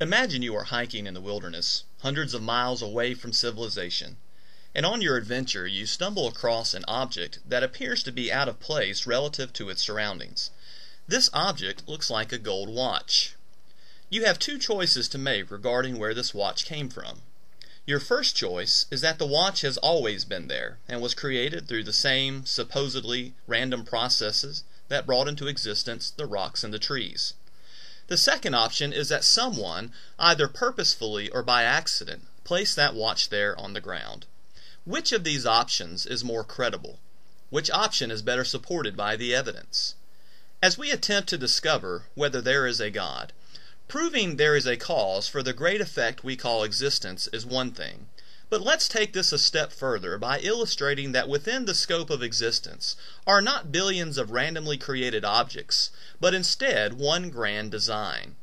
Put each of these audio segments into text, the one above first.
Imagine you are hiking in the wilderness, hundreds of miles away from civilization, and on your adventure you stumble across an object that appears to be out of place relative to its surroundings. This object looks like a gold watch. You have two choices to make regarding where this watch came from. Your first choice is that the watch has always been there and was created through the same supposedly random processes that brought into existence the rocks and the trees. The second option is that someone, either purposefully or by accident, placed that watch there on the ground. Which of these options is more credible? Which option is better supported by the evidence? As we attempt to discover whether there is a God, proving there is a cause for the great effect we call existence is one thing. But let's take this a step further by illustrating that within the scope of existence are not billions of randomly created objects, but instead one grand design.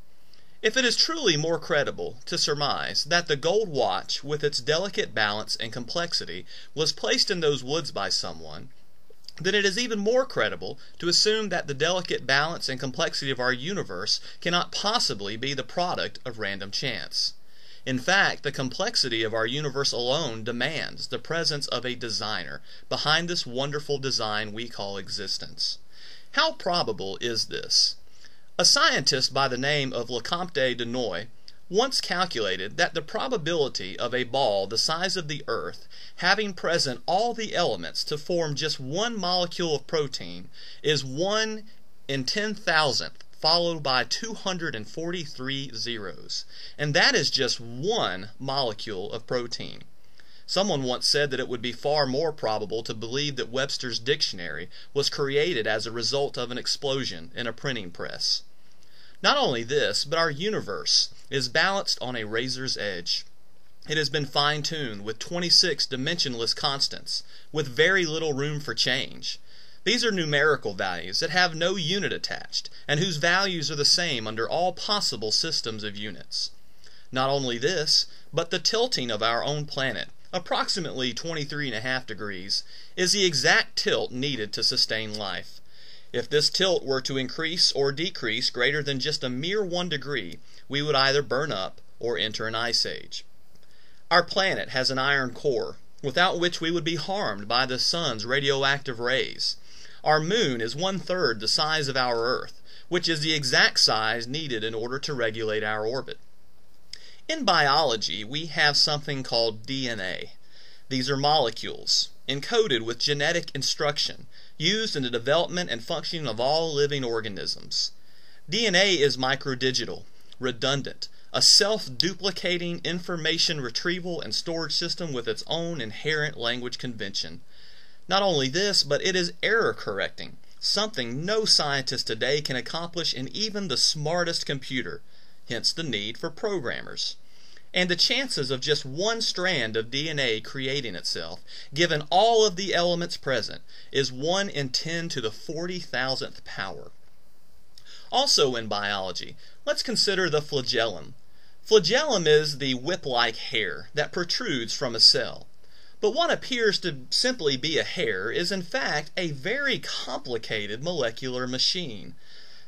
If it is truly more credible to surmise that the gold watch, with its delicate balance and complexity, was placed in those woods by someone, then it is even more credible to assume that the delicate balance and complexity of our universe cannot possibly be the product of random chance. In fact, the complexity of our universe alone demands the presence of a designer behind this wonderful design we call existence. How probable is this? A scientist by the name of Lecomte de Noye once calculated that the probability of a ball the size of the Earth having present all the elements to form just one molecule of protein is 1 in 10,000th, followed by 243 zeros. And that is just one molecule of protein. Someone once said that it would be far more probable to believe that Webster's dictionary was created as a result of an explosion in a printing press. Not only this, but our universe is balanced on a razor's edge. It has been fine-tuned with 26 dimensionless constants, with very little room for change. These are numerical values that have no unit attached, and whose values are the same under all possible systems of units. Not only this, but the tilting of our own planet, approximately 23.5 degrees, is the exact tilt needed to sustain life. If this tilt were to increase or decrease greater than just a mere 1 degree, we would either burn up or enter an ice age. Our planet has an iron core, without which we would be harmed by the sun's radioactive rays. Our moon is 1/3 the size of our Earth, which is the exact size needed in order to regulate our orbit. In biology, we have something called DNA. These are molecules, encoded with genetic instruction, used in the development and functioning of all living organisms. DNA is microdigital, redundant, a self-duplicating information retrieval and storage system with its own inherent language convention. Not only this, but it is error-correcting, something no scientist today can accomplish in even the smartest computer, hence the need for programmers. And the chances of just one strand of DNA creating itself, given all of the elements present, is 1 in 10 to the 40,000th power. Also in biology, let's consider the flagellum. Flagellum is the whip-like hair that protrudes from a cell. But what appears to simply be a hair is in fact a very complicated molecular machine.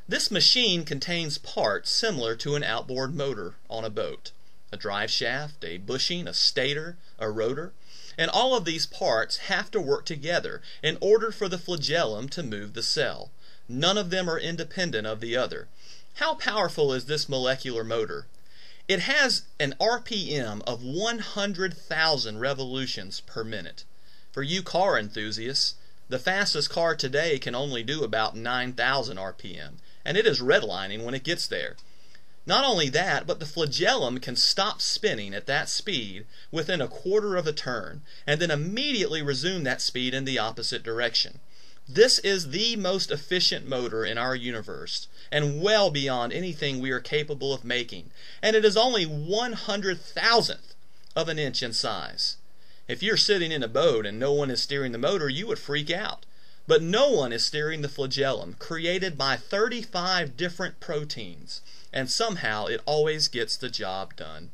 This machine contains parts similar to an outboard motor on a boat. A drive shaft, a bushing, a stator, a rotor, and all of these parts have to work together in order for the flagellum to move the cell. None of them are independent of the other. How powerful is this molecular motor? It has an RPM of 100,000 revolutions per minute. For you car enthusiasts, the fastest car today can only do about 9,000 RPM, and it is redlining when it gets there. Not only that, but the flagellum can stop spinning at that speed within a quarter of a turn, and then immediately resume that speed in the opposite direction. This is the most efficient motor in our universe, and well beyond anything we are capable of making, and it is only 100,000th of an inch in size. If you're sitting in a boat and no one is steering the motor, you would freak out. But no one is steering the flagellum, created by 35 different proteins, and somehow it always gets the job done.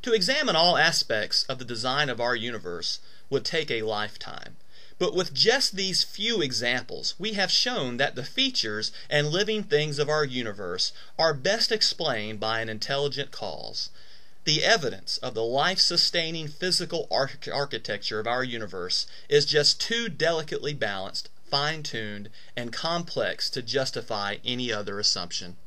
To examine all aspects of the design of our universe would take a lifetime. But with just these few examples, we have shown that the features and living things of our universe are best explained by an intelligent cause. The evidence of the life-sustaining physical architecture of our universe is just too delicately balanced, fine-tuned, and complex to justify any other assumption.